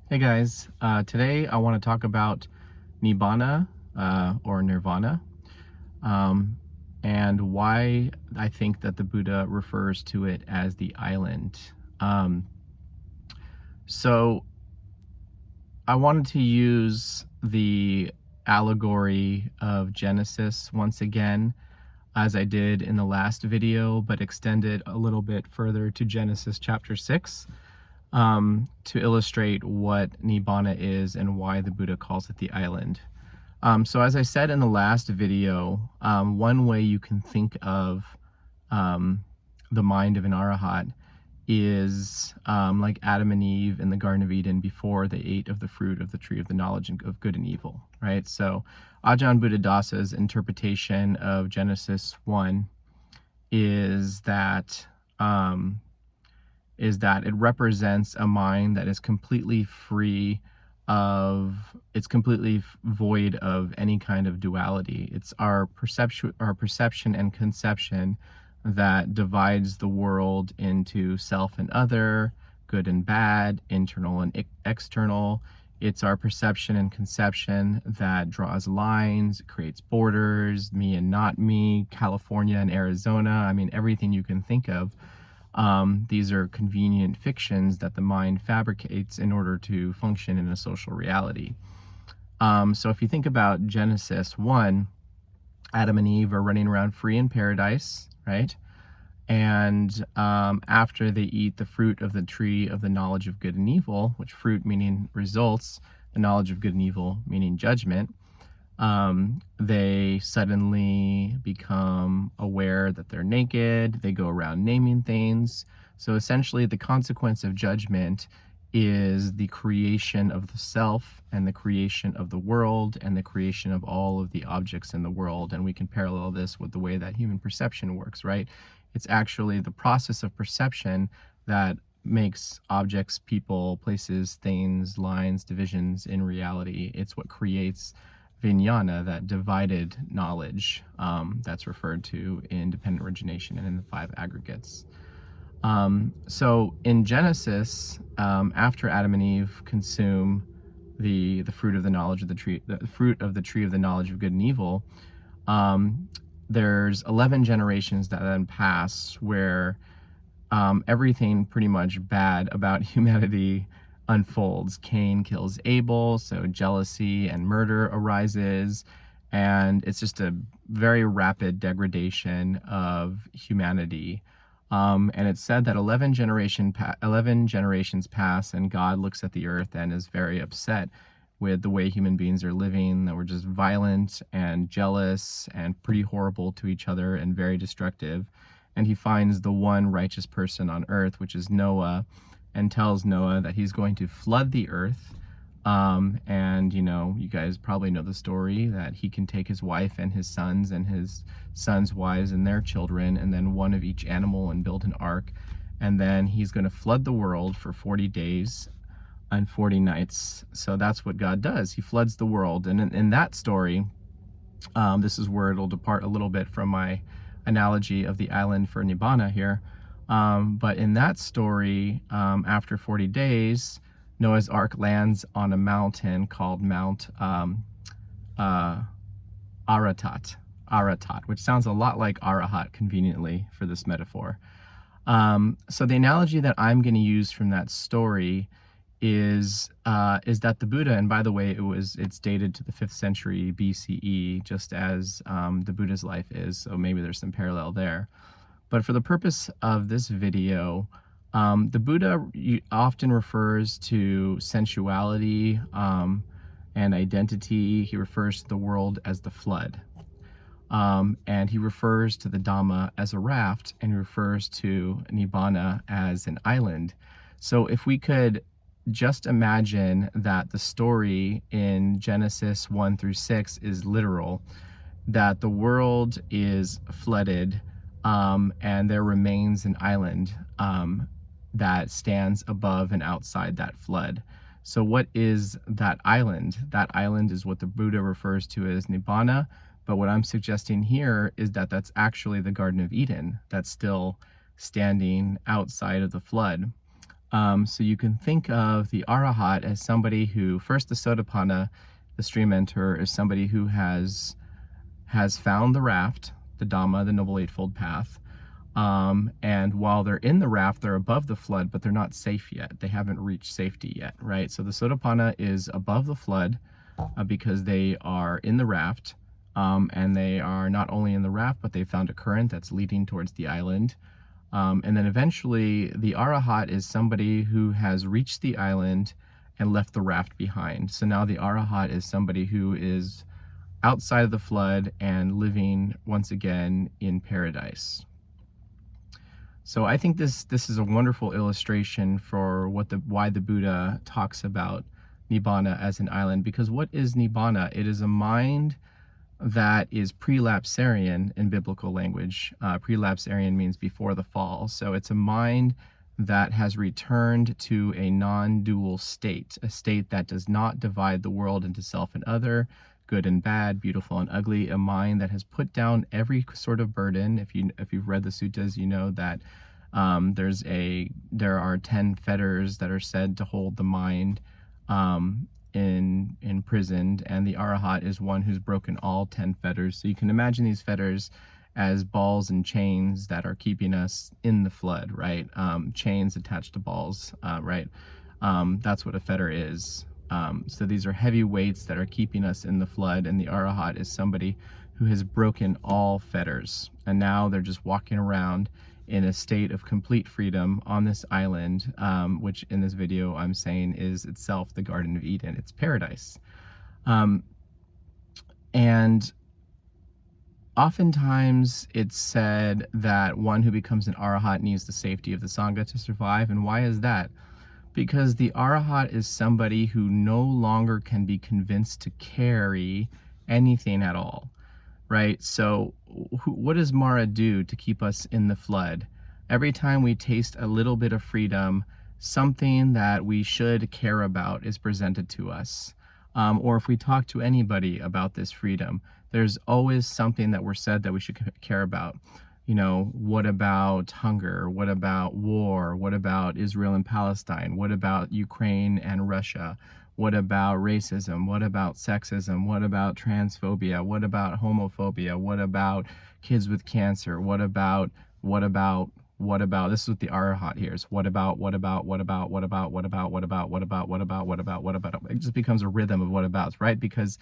Hey guys, today I want to talk about Nibbana or Nirvana um, and why I think that the Buddha refers to it as the island. Um, so I wanted to use the allegory of Genesis once again, as I did in the last video, but extend it a little bit further to Genesis chapter 6. To illustrate what Nibbana is and why the Buddha calls it the island. So as I said in the last video, one way you can think of um, the mind of an arahat is like Adam and Eve in the Garden of Eden before they ate of the fruit of the tree of the knowledge of good and evil, right? So Ajahn Buddhadasa's interpretation of Genesis 1 is that um, it represents a mind that is completely free of, it's completely void of any kind of duality. It's our perception and conception that divides the world into self and other, good and bad, internal and external. It's our perception and conception that draws lines, creates borders, me and not me, California and Arizona. I mean, everything you can think of. These are convenient fictions that the mind fabricates in order to function in a social reality. So if you think about Genesis 1, Adam and Eve are running around free in paradise, right? And after they eat the fruit of the tree of the knowledge of good and evil, which fruit meaning results, the knowledge of good and evil meaning judgment, they suddenly become aware that they're naked. They go around naming things. So essentially the consequence of judgment is the creation of the self and the creation of the world and the creation of all of the objects in the world. And we can parallel this with the way that human perception works, right? It's actually the process of perception that makes objects, people, places, things, lines, divisions in reality. It's what creates vijnana, that divided knowledge that's referred to in dependent origination and in the five aggregates. So in Genesis, after Adam and Eve consume the fruit of the knowledge of the tree, the fruit of the tree of the knowledge of good and evil, there's 11 generations that then pass where everything pretty much bad about humanity unfolds. Cain kills Abel, so jealousy and murder arises, and it's just a very rapid degradation of humanity. And it's said that 11 generations pass, and God looks at the earth and is very upset with the way human beings are living, that we're just violent and jealous and pretty horrible to each other and very destructive. And he finds the one righteous person on earth, which is Noah, and tells Noah that he's going to flood the earth. And you know, you guys probably know the story that he can take his wife and his sons' wives and their children, and then one of each animal, and build an ark. And then he's going to flood the world for 40 days and 40 nights. So that's what God does. He floods the world. And in that story, this is where it'll depart a little bit from my analogy of the island for Nibbana here. But in that story, after 40 days, Noah's Ark lands on a mountain called Mount Aratat, which sounds a lot like Arahat conveniently for this metaphor. So the analogy that I'm going to use from that story is that the Buddha, and by the way, it's dated to the 5th century BCE, just as the Buddha's life is, so maybe there's some parallel there. But for the purpose of this video, the Buddha often refers to sensuality and identity. He refers to the world as the flood. And he refers to the Dhamma as a raft, and he refers to Nibbana as an island. So if we could just imagine that the story in Genesis 1 through 6 is literal, that the world is flooded, and there remains an island that stands above and outside that flood. So what is that island? That island is what the Buddha refers to as Nibbana, but what I'm suggesting here is that that's actually the Garden of Eden that's still standing outside of the flood. So you can think of the Arahat as somebody who, first the Sotapanna, the stream enterer, is somebody who has found the raft, the Dhamma, the Noble Eightfold Path. And while they're in the raft, they're above the flood, but they're not safe yet. They haven't reached safety yet, right? So the Sotapanna is above the flood because they are in the raft, and they are not only in the raft, but they found a current that's leading towards the island. And then eventually the Arahat is somebody who has reached the island and left the raft behind. So now the Arahat is somebody who is outside of the flood and living once again in paradise. So I think this is a wonderful illustration for why the Buddha talks about Nibbana as an island, because what is Nibbana? It is a mind that is prelapsarian in biblical language. Prelapsarian means before the fall. So it's a mind that has returned to a non-dual state, a state that does not divide the world into self and other, good and bad, beautiful and ugly, a mind that has put down every sort of burden. If you've read the suttas, you know that there are 10 fetters that are said to hold the mind imprisoned, and the Arahat is one who's broken all 10 fetters. So you can imagine these fetters as balls and chains that are keeping us in the flood, right? Chains attached to balls, right? That's what a fetter is. So these are heavy weights that are keeping us in the flood, and the Arahat is somebody who has broken all fetters, and now they're just walking around in a state of complete freedom on this island, which in this video I'm saying is itself the Garden of Eden. It's paradise. And oftentimes it's said that one who becomes an Arahat needs the safety of the Sangha to survive. And why is that? Because the Arahat is somebody who no longer can be convinced to carry anything at all, right? So what does Mara do to keep us in the flood? Every time we taste a little bit of freedom, something that we should care about is presented to us. Or if we talk to anybody about this freedom, there's always something that we're said that we should care about. You know, what about hunger? What about war? What about Israel and Palestine? What about Ukraine and Russia? What about racism? What about sexism? What about transphobia? What about homophobia? What about kids with cancer? What about, this is what the Arahat hears. What about, it just becomes a rhythm of whatabouts, right? Because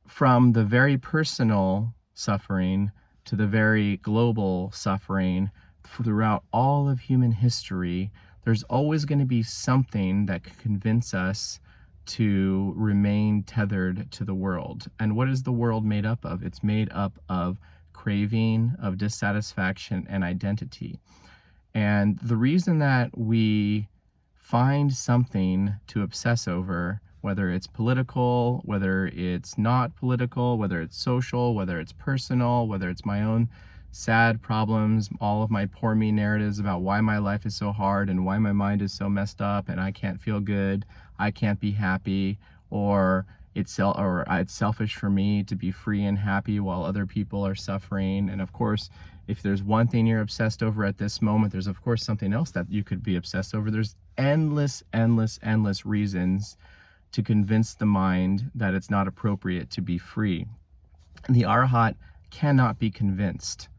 from the very personal suffering to the very global suffering throughout all of human history, there's always going to be something that can convince us to remain tethered to the world. And what is the world made up of? It's made up of craving, of dissatisfaction, and identity. And the reason that we find something to obsess over, whether it's political, whether it's not political, whether it's social, whether it's personal, whether it's my own sad problems, all of my poor me narratives about why my life is so hard and why my mind is so messed up and I can't feel good, I can't be happy, or it's selfish for me to be free and happy while other people are suffering. And of course, if there's one thing you're obsessed over at this moment, there's of course something else that you could be obsessed over. There's endless reasons to convince the mind that it's not appropriate to be free. And the Arahat cannot be convinced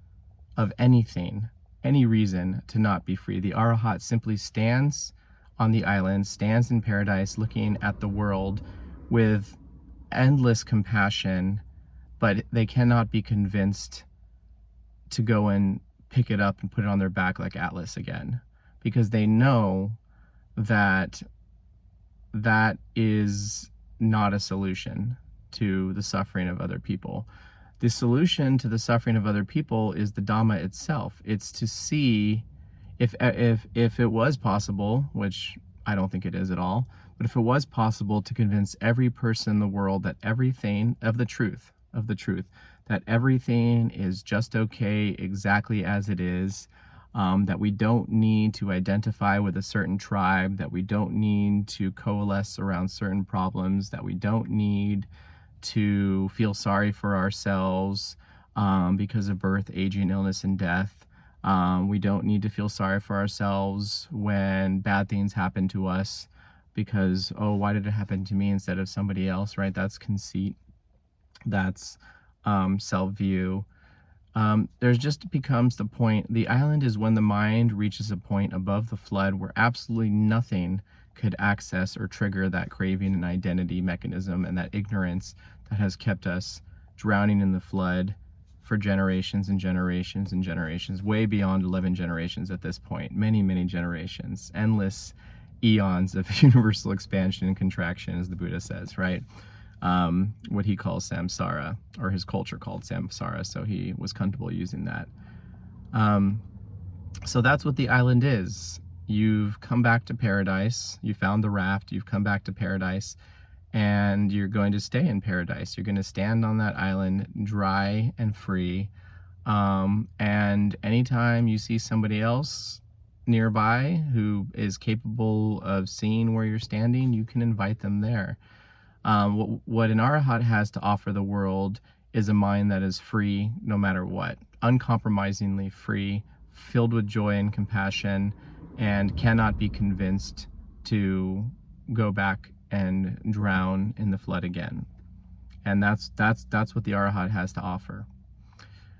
of anything, any reason to not be free. The Arahat simply stands on the island, stands in paradise, looking at the world with endless compassion, but they cannot be convinced to go and pick it up and put it on their back like Atlas again, because they know that that is not a solution to the suffering of other people. The solution to the suffering of other people is the Dhamma itself. It's to see if it was possible, which I don't think it is at all, but if it was possible to convince every person in the world that everything of the truth, that everything is just okay exactly as it is, that we don't need to identify with a certain tribe, that we don't need to coalesce around certain problems, that we don't need to feel sorry for ourselves because of birth, aging, illness, and death, We don't need to feel sorry for ourselves when bad things happen to us because, oh, why did it happen to me instead of somebody else, right? That's conceit. That's self-view. There's just becomes the point. The island is when the mind reaches a point above the flood where absolutely nothing could access or trigger that craving and identity mechanism and that ignorance that has kept us drowning in the flood for generations and generations and generations, way beyond 11 generations at this point, many, many generations, endless eons of universal expansion and contraction, as the Buddha says, right? What he calls samsara, or his culture called samsara, so he was comfortable using that. So that's what the island is. You've come back to paradise, you found the raft, you've come back to paradise, and you're going to stay in paradise. You're going to stand on that island dry and free. And anytime you see somebody else nearby who is capable of seeing where you're standing, you can invite them there. What an arahat has to offer the world is a mind that is free no matter what, uncompromisingly free, filled with joy and compassion, and cannot be convinced to go back and drown in the flood again. And that's what the arahat has to offer.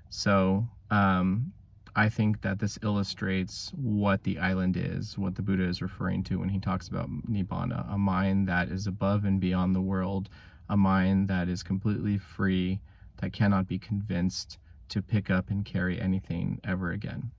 So I think that this illustrates what the island is, what the Buddha is referring to when he talks about Nibbana, a mind that is above and beyond the world, a mind that is completely free, that cannot be convinced to pick up and carry anything ever again.